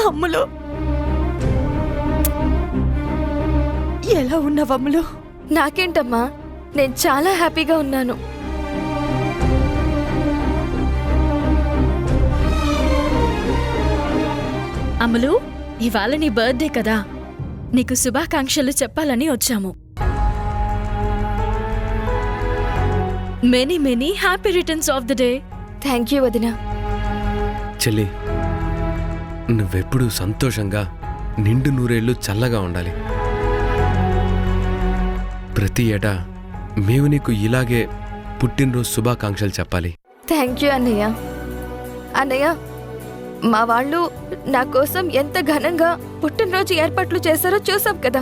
అమ్ములు, ఎలా ఉన్నావు అమ్ములు? నాకేంటమ్మా, నేను చాలా హ్యాపీగా ఉన్నాను. అమ్ములు, ఇవాళ నీ బర్త్డే కదా, నీకు శుభాకాంక్షలు చెప్పాలని వచ్చాము. Many many happy returns of the day. Thank you వదినా. చెల్లి, నువ్వెప్పుడు సంతోషంగా నిండు నూరేళ్లు చల్లగా ఉండాలి. ప్రతి ఏటా మేము నీకు ఇలాగే పుట్టినరోజు శుభాకాంక్షలు చెప్పాలి. థ్యాంక్ యూ అన్నయ్య. అన్నయ్య, మా వాళ్ళు నా కోసం ఎంత ఘనంగా పుట్టినరోజు ఏర్పాట్లు చేశారో చూసాం కదా.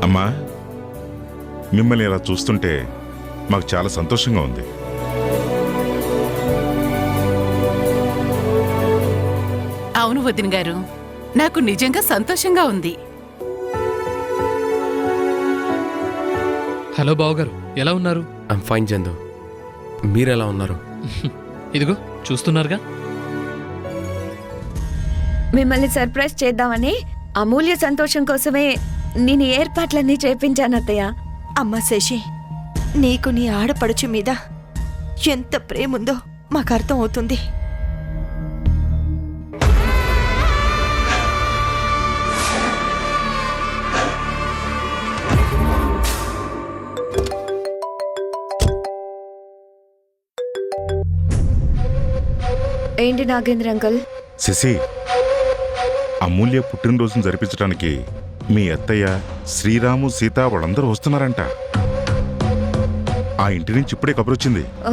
అమ్మా, మిమ్మల్ని ఇలా చూస్తుంటే మాకు చాలా సంతోషంగా ఉంది. అవును వదిన గారు, నాకు నిజంగా సంతోషంగా ఉంది. హలో బావగారు, ఎలా ఉన్నారు? ఐమ్ ఫైన్ చందు, మీరెలా ఉన్నారు? ఇదిగో చూస్తున్నారుగా. మిమ్మల్ని సర్ప్రైజ్ చేద్దామని అమూల్య సంతోషం కోసమే నేను ఏర్పాట్లన్నీ చేపించాను అత్తయ్య. అమ్మ శశి, నీకు నీ ఆడపడుచు మీద ఎంత ప్రేముందో మాకు అర్థం అవుతుంది. ఏంటి నాగేంద్ర అంకల్? శశి, అమూల్య పుట్టినరోజును జరిపించడానికి మీ అత్తయ్య, శ్రీరాము, సీత వాళ్ళందరూ వస్తున్నారంట. ఆ ఇంటి నుంచి ఇప్పుడే కబురొచ్చింది. ఓ,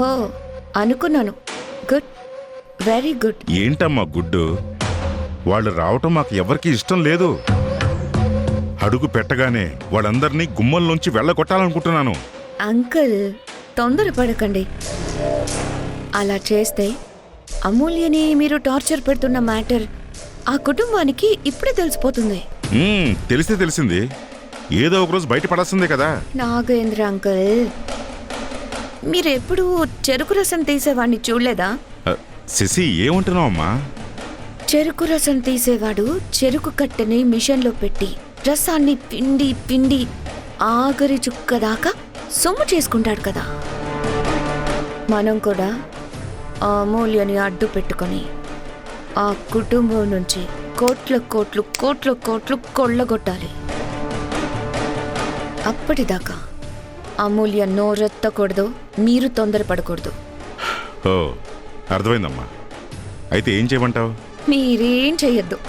అనుకున్నాను. Good, very good. ఏంటమ్మా గుడ్డు? వాళ్ళు రావటం మాకు ఎవరికీ ఇష్టం లేదు. అడుగు పెట్టగానే వాళ్ళందరినీ గుమ్మంలోంచి వెళ్ళగొట్టాలనుకుంటున్నాను. అంకుల్, తొందరపడకండి. అలా చేస్తే అమూల్యని మీరు టార్చర్ పెడుతున్న మ్యాటర్ ఆ కుటుంబానికి ఇప్పుడే తెలిసిపోతుంది. తెలిసింది. ఏదో ఒకరోజు బయటపడాల్సిందే కదా. నాగేంద్ర అంకుల్, మీరెప్పుడు చెరుకు రసం తీసేవాడిని చూడలేదా? శశి, ఏమంటున్నావు అమ్మా? చెరుకు రసం తీసేవాడు చెరుకు కట్టెని మిషన్లో పెట్టి రసాన్ని పిండి పిండి ఆఖరి చుక్క దాకా సొమ్ము చేసుకుంటాడు కదా. మనం కూడా ఆ అమూల్యని అడ్డు పెట్టుకొని ఆ కుటుంబం నుంచి కోట్ల కోట్లు కోట్ల కోట్లు కొల్లగొట్టాలి. అప్పటిదాకా అమూల్య నోరెత్తకూడదు, మీరు తొందరపడకూడదు. ఓ, అర్థమైందమ్మా. అయితే ఏం చేయమంటావు? మీరేం చెయ్యొద్దు.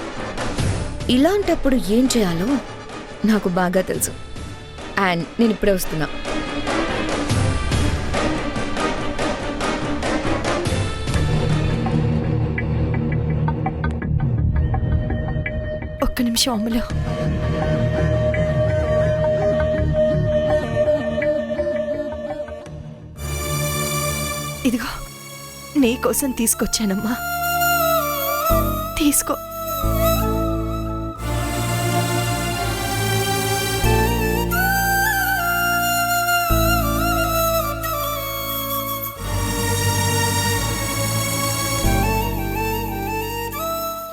ఇలాంటప్పుడు ఏం చేయాలో నాకు బాగా తెలుసు. అండ్ నేను ఇప్పుడే వస్తున్నా. ఒక్క నిమిషం అమ్ములు. ఇదిగో నీకోసం తీసుకొచ్చానమ్మా, తీసుకో.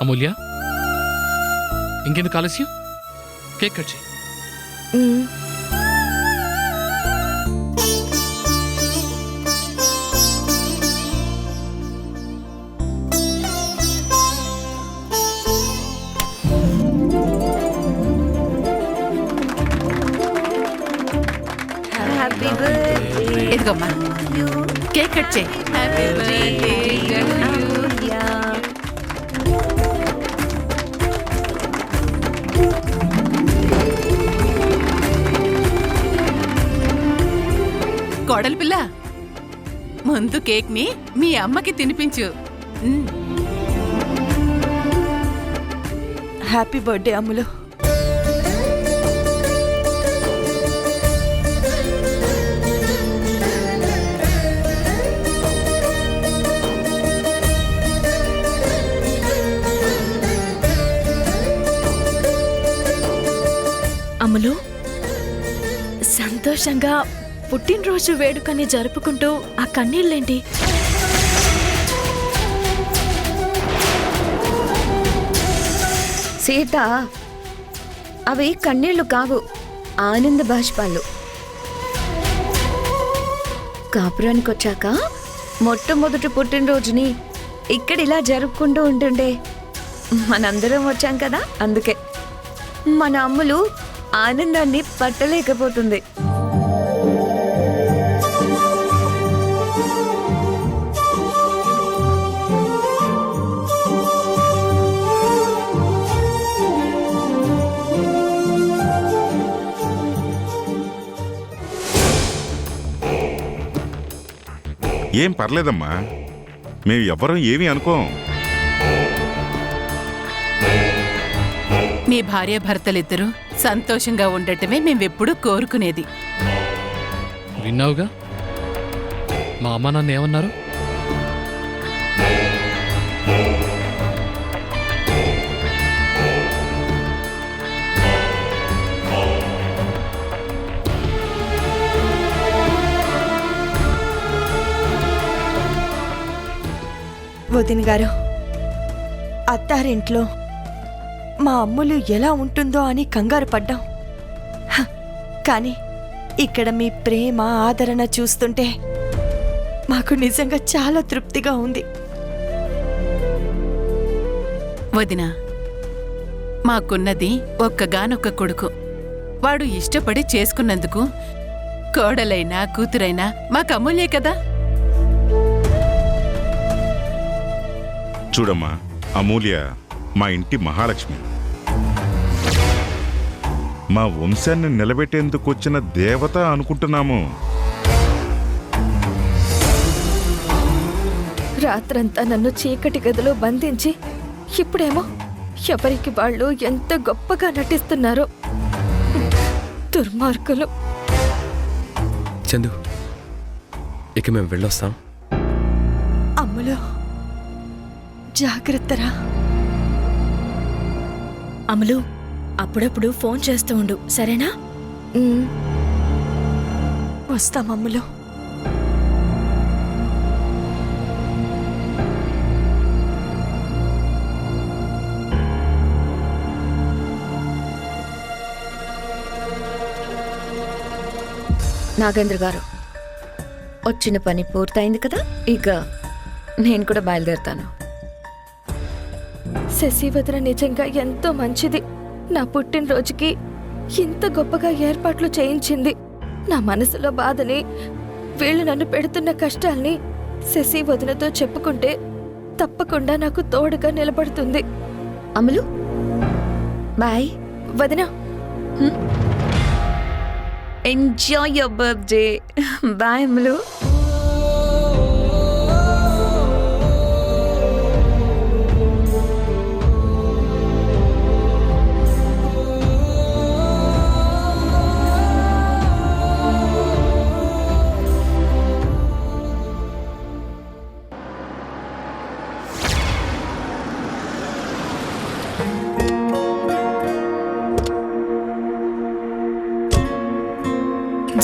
అమూల్య, ఇంకెందుకు ఆలస్యం? కేక్ కట్ చేయి. Happy birthday. ఇదిగోమ్మా, కేక్ కట్ చేయి. Happy birthday. కోడలి పిల్ల, ముందు కేక్ ని మీ అమ్మకి తినిపించు. హ్యాపీ బర్త్డే అమ్ములు. అమ్ములు, సంతోషంగా పుట్టినరోజు వేడుకని జరుపుకుంటూ ఆ కన్నీళ్ళేంటి? సీత, అవి కన్నీళ్లు కావు, ఆనంద బాష్పాలు. కాపురానికి వచ్చాక మొట్టమొదటి పుట్టినరోజుని ఇక్కడ ఇలా జరుపుకుంటూ ఉంటుండే మనందరం వచ్చాం కదా, అందుకే మన అమ్ములు ఆనందాన్ని పట్టలేకపోతుంది. ఏం పర్లేదమ్మా, మేము ఎవ్వరం ఏమీ అనుకోం. మీ భార్యాభర్తలిద్దరూ సంతోషంగా ఉండటమే మేమెప్పుడూ కోరుకునేది. విన్నావుగా మా అమ్మ నన్ను ఏమన్నారు? వదిన గారు, అత్తారింట్లో మా అమ్ములు ఎలా ఉంటుందో అని కంగారు పడ్డాం. కానీ ఇక్కడ మీ ప్రేమ ఆదరణ చూస్తుంటే మాకు నిజంగా చాలా తృప్తిగా ఉంది. వదినా, మాకున్నది ఒక్కగానొక్క కొడుకు. వాడు ఇష్టపడి చేసుకున్నందుకు కోడలైనా కూతురైనా మాకు అమూల్యే కదా. చూడమ్మా, అమూల్య మా ఇంటి మహాలక్ష్మి. మా వంశాన్ని నిలబెట్టేందుకు వచ్చిన దేవత అనుకుంటున్నాము. రాత్రంతా నన్ను చీకటి గదిలో బంధించి ఇప్పుడేమో ఎవరికి వాళ్ళు ఎంత గొప్పగా నటిస్తున్నారో. దుర్మార్గులు. చందు, ఇక మేము వెళ్ళొస్తాం. అమ్ములు, జాగ్రత్తరా. అమలు, అప్పుడప్పుడు ఫోన్ చేస్తూ ఉండు, సరేనా? వస్తాం అమ్ములు. నాగేంద్ర గారు, వచ్చిన పని పూర్తయింది కదా, ఇక నేను కూడా బయలుదేరుతాను. శశి వదిన నిజంగా ఎంతో మంచిది. నా పుట్టినరోజుకి ఇంత గొప్పగా ఏర్పాట్లు చేయించింది. నా మనసులో బాధని, వీళ్ళు నన్ను పెడుతున్న కష్టాల్ని శశి వదినతో చెప్పుకుంటే తప్పకుండా నాకు తోడుగా నిలబడుతుంది. అమలు, బాయ్. వదిన, ఎంజాయ్ యువర్ బర్త్డే. బాయ్ అమలు.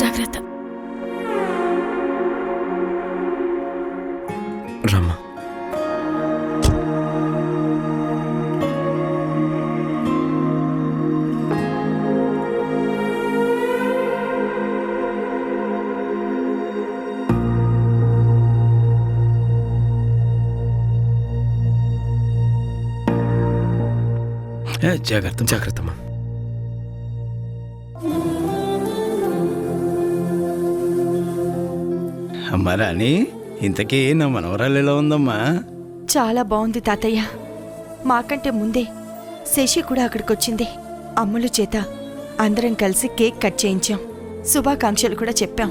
జాగ్రత్త. రమ్మా. జాగ్రత్త, జాగ్రత్తమ్మా. అమ్మా రాణి, ఇంతకీ నా మనవరాలు ఎలా ఉందమ్మా? చాలా బాగుంది తాతయ్య. మాకంటే ముందే శశి కూడా అక్కడికొచ్చింది. అమ్ములు చేత అందరం కలిసి కేక్ కట్ చేయించాం. శుభాకాంక్షలు కూడా చెప్పాం.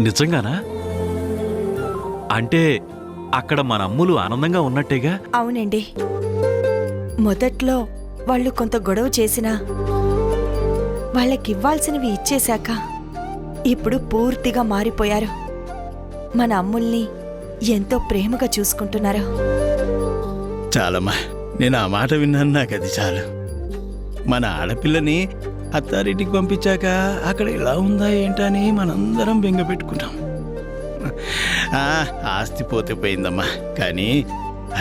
నిజంగానా? అంటే అక్కడ మన అమ్ములు ఆనందంగా ఉన్నట్టేగా? అవునండి. మొదట్లో వాళ్ళు కొంత గొడవ చేసినా వాళ్ళకివ్వాల్సినవి ఇచ్చేశాక ఇప్పుడు పూర్తిగా మారిపోయారు. మన అమ్ముల్ని ఎంతో ప్రేమగా చూసుకుంటున్నారు. చాలమ్మా, నేను ఆ మాట విన్నాను, నాకు అది చాలు. మన ఆడపిల్లని అత్తారింటికి పంపించాక అక్కడ ఎలా ఉందా ఏంటని మనందరం బెంగ పెట్టుకున్నాం. ఆస్తి పోతే పోయిందమ్మా, కానీ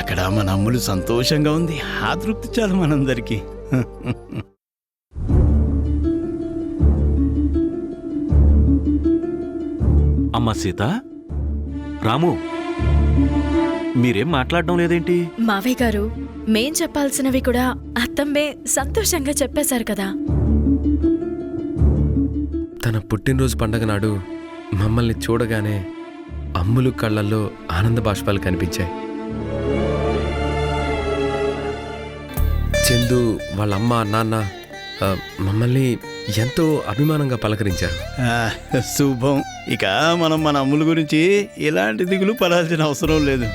అక్కడ మన అమ్ములు సంతోషంగా ఉంది. ఆ తృప్తి చాలు మనందరికీ. అమ్మా సీత, రాము, మీరేం మాట్లాడడం లేదేంటి? మావయ్య గారు, మేం చెప్పాల్సినవి కూడా అత్తమ్మే సంతోషంగా చెప్పేశారు కదా. తన పుట్టినరోజు పండగ నాడు మమ్మల్ని చూడగానే అమ్ములు కళ్ళల్లో ఆనంద బాష్పాలు కనిపించాయి. చందు వాళ్ళ అమ్మ నాన్న మమ్మల్ని ఎంతో అభిమానంగా పలకరించారు. శుభం. ఇక మనం మన అమ్ముల గురించి ఎలాంటి దిగులు పడాల్సిన అవసరం లేదు.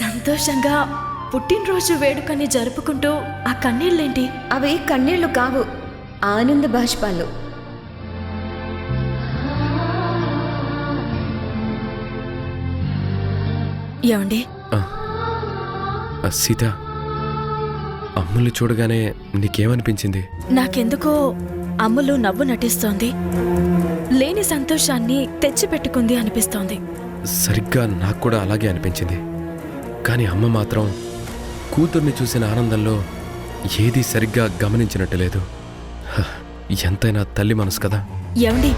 సంతోషంగా పుట్టినరోజు వేడుకని జరుపుకుంటూ ఆ కన్నీళ్ళేంటి? అవి కన్నీళ్లు కావు, ఆనంద బాష్పాలు. ఏమండి? సీత, అమ్ముల్ని చూడగానే నీకేమనిపించింది? నాకెందుకో అమ్ములు నవ్వు నటిస్తోంది, లేని సంతోషాన్ని తెచ్చిపెట్టుకుంది అనిపిస్తోంది. సరిగ్గా నాకు కూడా అలాగే అనిపించింది. కానీ అమ్మ మాత్రం కూతుర్ని చూసిన ఆనందంలో ఏదీ సరిగ్గా గమనించినట్టు లేదు. ఎంతైనా తల్లి మనసు కదా. ఏమండి,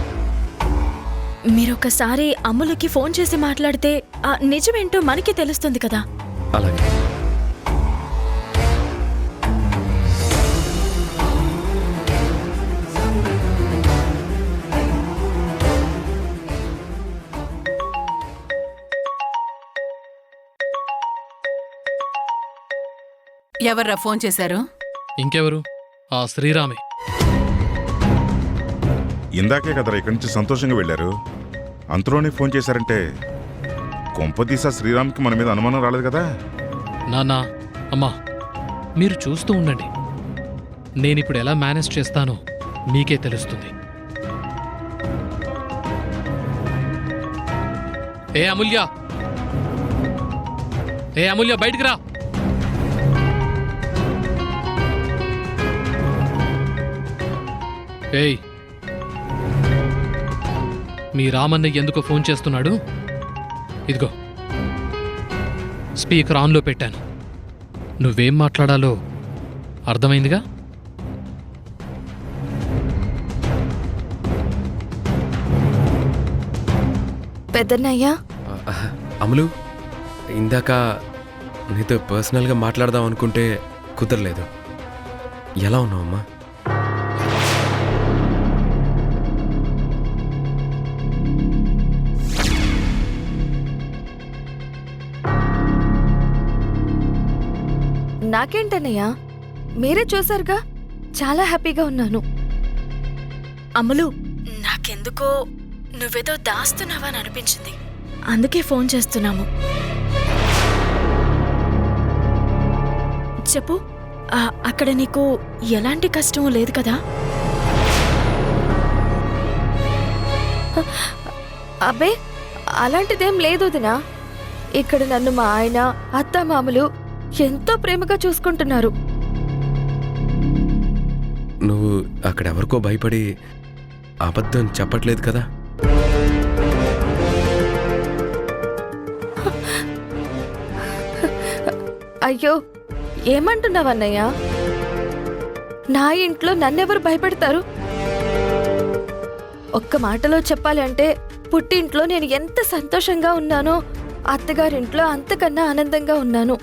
మీరొకసారి అమ్ములకి ఫోన్ చేసి మాట్లాడితే ఆ నిజమేంటో మనకి తెలుస్తుంది కదా. అలాగే. ఎవర్రా ఫోన్ చేశారు? ఇంకెవరు? ఆ శ్రీరామే. ఇందాకే కదరా ఇక్కడి నుంచి సంతోషంగా వెళ్ళారు. అంతలోనే ఫోన్ చేశారంటే కొంపదీసా శ్రీరామ్కి మన మీద అనుమానం రాలేదు కదా? నాన్నా, అమ్మా, మీరు చూస్తూ ఉండండి. నేనిప్పుడు ఎలా మేనేజ్ చేస్తానో మీకే తెలుస్తుంది. ఏ అమూల్య, ఏ అమూల్య, బయటికి రా. ఏయ్, మీ రామన్నయ్య ఎందుకో ఫోన్ చేస్తున్నాడు? ఇదిగో స్పీకర్ ఆన్లో పెట్టాను. నువ్వేం మాట్లాడాలో అర్థమైందిగా? పెద్దన్నయ్యా, అమలు, ఇందాక నీతో పర్సనల్గా మాట్లాడదాం అనుకుంటే కుదరలేదు. ఎలా ఉన్నావమ్మా? నాకేంటన్నయ్యా, మీరే చూసారుగా, చాలా హ్యాపీగా ఉన్నాను. అమ్ములు, నాకెందుకో నువ్వేదో దాస్తున్నావని అనిపించింది, అందుకే ఫోన్ చేస్తున్నాము. చెప్పు, అక్కడ నీకు ఎలాంటి కష్టం లేదు కదా? అబ్బే, అలాంటిదేం లేదు వదినా. ఇక్కడ నన్ను మా ఆయన, అత్తామామలు ఎంతో ప్రేమగా చూసుకుంటున్నారు. నువ్వు అక్కడెవరికో భయపడి అబద్ధం చెప్పట్లేదు కదా? అయ్యో, ఏమంటున్నావన్నయ్య? నా ఇంట్లో నన్నెవరు భయపెడతారు? ఒక్క మాటలో చెప్పాలి అంటే, పుట్టింట్లో నేను ఎంత సంతోషంగా ఉన్నానో అత్తగారింట్లో అంతకన్నా ఆనందంగా ఉన్నాను.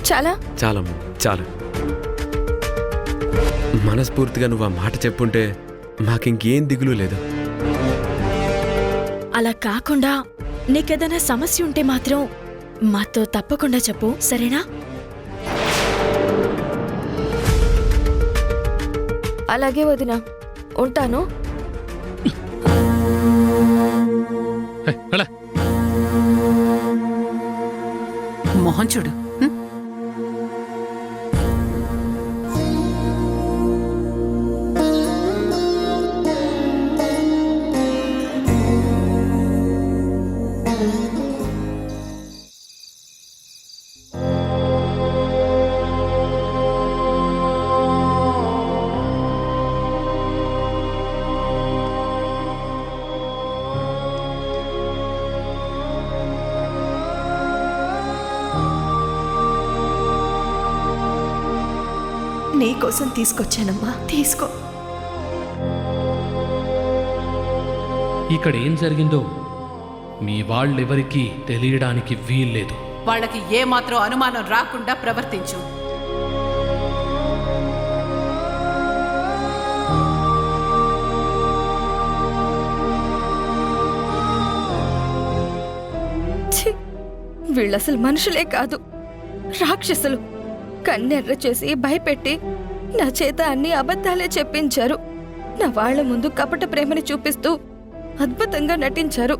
చాలా చాలమ్మ, చాలు. మనస్ఫూర్తిగా నువ్వు ఆ మాట చెప్పుంటే మాకింకేం దిగులు లేదు. అలా కాకుండా నీకేదైనా సమస్య ఉంటే మాత్రం మాతో తప్పకుండా చెప్పు, సరేనా? అలాగే వదినా, ఉంటాను. హే, వెళ్ళ. మొహం చూడు. హ్మ్? నీకోసం తీసుకొచ్చానమ్మా, తీసుకో. ఇక్కడ ఏం జరిగిందో మీ వాళ్ళెవరికీ తెలియడానికి వీల్లేదు. వాళ్ళకి ఏమాత్రం అనుమానం రాకుండా ప్రవర్తించు. ఛీ! వీళ్ళసలు మనుషులే కాదు, రాక్షసులు. కన్నెర్ర చేసి భయపెట్టి నా చేత అన్ని అబద్ధాలే చెప్పించారు. నా వాళ్ల ముందు కపట ప్రేమని చూపిస్తూ అద్భుతంగా నటించారు.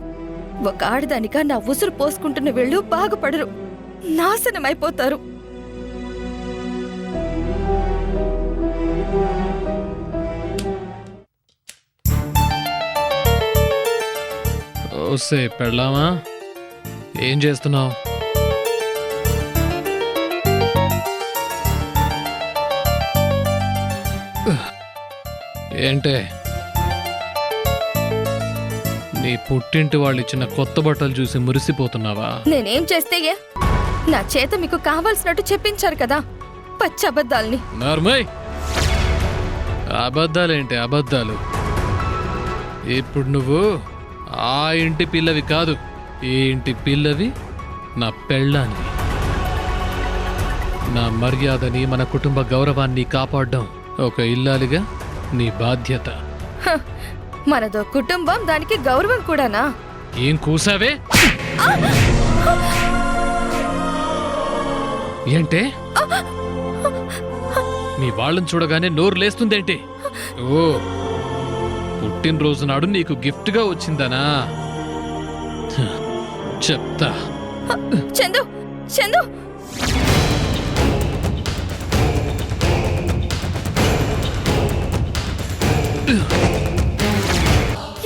ఒక ఆడదానిగా నా ఉసురు పోసుకుంటున్న వీళ్ళు బాగుపడరు, నాశనమైపోతారు. ఓసే పెళ్ళామా, ఏం చేస్తున్నావు? ఏంటే నీ పుట్టింటి వాళ్ళు ఇచ్చిన కొత్త బట్టలు చూసి మురిసిపోతున్నావా? నేనేం చేస్తే ఏ? నా చేత మీకు కావాల్సినట్టు చెప్పించారు కదా పచ్చి అబద్ధాల్ని. నార్మల్ అబద్ధాలేంటి అబద్ధాలు? ఇప్పుడు నువ్వు ఆ ఇంటి పిల్లవి కాదు, ఈ ఇంటి పిల్లవి, నా పెళ్ళాన్ని. నా మర్యాదని మన కుటుంబ గౌరవాన్ని కాపాడడం ఒక ఇల్లాలిగా నీ బాధ్యత. హ! మనదో కుటుంబం, దానికి గౌరవం కూడానా? ఏం కూసావే? ఏంటే మీ వాళ్ళని చూడగానే నోరు లేస్తుందేంటి? ఓ, పుట్టినరోజు నాడు నీకు గిఫ్ట్గా వచ్చిందనా? హ, చెప్తా. చందు, చందు!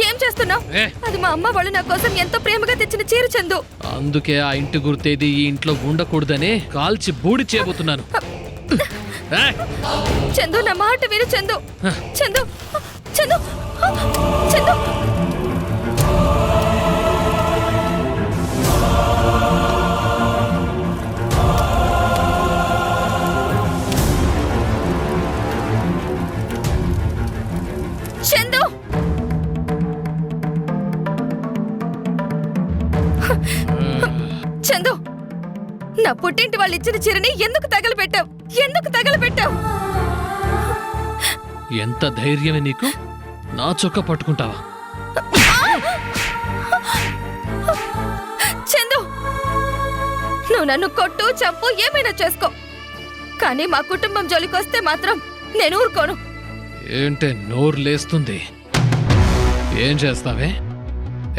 ఏం చేస్తున్నావు? ఏ, అది మా అమ్మ వాళ్ళు నా కోసం ఎంతో ప్రేమగా తెచ్చిన చీర, చందు. అందుకే ఆ ఇంటి గుర్తేది ఈ ఇంట్లో ఉండకూడదని కాల్చి బూడి చేయబోతున్నాను. ఏయ్, చందు, నా మాట విను చందు. చందు, చందు, చందు! చందు! చందు, నా పుట్టింటి వాళ్ళు ఇచ్చిన చీరని ఎందుకు తగలబెట్టావు? ఎందుకు తగలబెట్టావు? ఎంత ధైర్యమే నీకు? నా చొక్క పట్టుకుంటావా? చందు, నువ్వు నన్ను కొట్టు, చంపు, ఏమైనా చేసుకో, కానీ మా కుటుంబం జోలికొస్తే మాత్రం నేను ఊరుకోను. ఏంటే నోరు లేస్తుంది? ఏం చేస్తావే?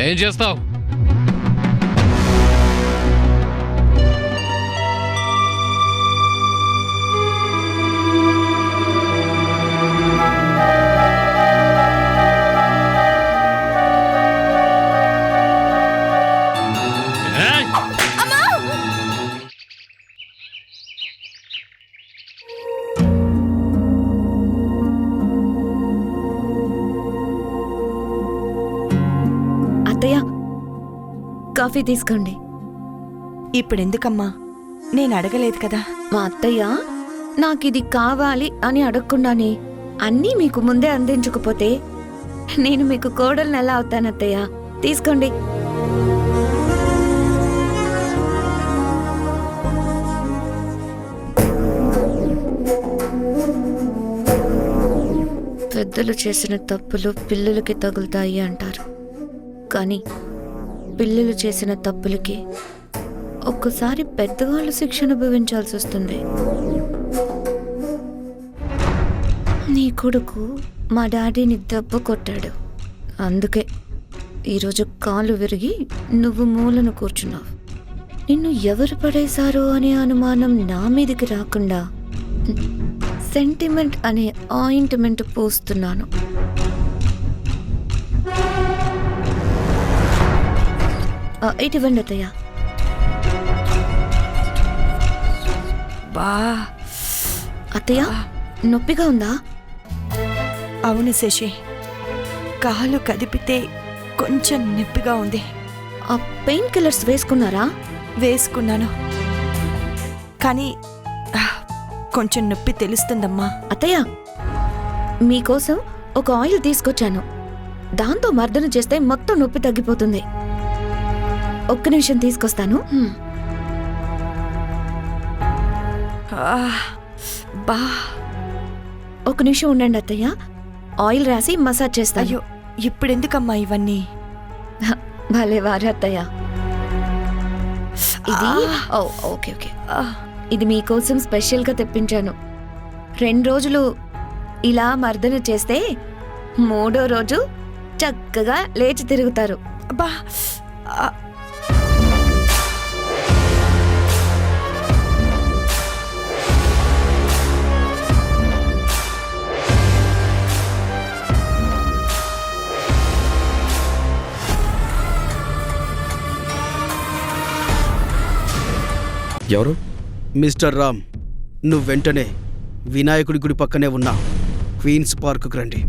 ఏం చేస్తావు? అత్తయ్య, కాఫీ తీసుకోండి. ఇప్పుడెందుకమ్మా? నేను అడగలేదు కదా. మా అత్తయ్య నాకిది కావాలి అని అడగకుండానే అన్నీ మీకు ముందే అందించకపోతే నేను మీకు కోడల్ని ఎలా అవుతానత్తయ్య? తీసుకోండి. పెద్దలు చేసిన తప్పులు పిల్లలకి తగులుతాయి అంటారు, కానీ పిల్లలు చేసిన తప్పులకి ఒక్కసారి పెద్దవాళ్ళు శిక్ష అనుభవించాల్సి వస్తుంది. నీ కొడుకు మా డాడీని దెబ్బ కొట్టాడు, అందుకే ఈరోజు కాలు విరిగి నువ్వు మూలను కూర్చున్నావు. నిన్ను ఎవరు పడేశారో అనే అనుమానం నా మీదకి రాకుండా సెంటిమెంట్ అనే ఆయింట్మెంట్ పూస్తున్నాను. ఇటువంటి అత్తయ్య. బా అత్తయ్య నొప్పిగా ఉందా? అవును శశి, కాలు కదిపితే కొంచెం నొప్పిగా ఉంది. ఆ పెయిన్ కిల్లర్స్ వేసుకున్నారా? వేసుకున్నాను, కానీ కొంచెం నొప్పి తెలుస్తుందమ్మా. అత్తయ్య మీకోసం ఒక ఆయిల్ తీసుకొచ్చాను. దాంతో మర్దన చేస్తే మొత్తం నొప్పి తగ్గిపోతుంది. ఒక్క నిమిషం తీసుకొస్తాను. బా ఒక నిమిషం ఉండండి అత్తయ్య, ఆయిల్ రాసి మసాజ్ చేస్తాను. అయ్యో, ఇప్పుడెందుకమ్మా ఇవన్నీ? భలే వారు అత్తయ్య. ఇది ఓకే ఓకే, ఇది మీకోసం స్పెషల్గా తెప్పించాను. 2 రోజులు ఇలా మర్దన చేస్తే 3వ రోజు చక్కగా లేచి తిరుగుతారు. బా ఎవరు? మిస్టర్ రామ్, నువ్వు వెంటనే వినాయకుడి గుడి పక్కనే ఉన్న క్వీన్స్ పార్కుకు రండి.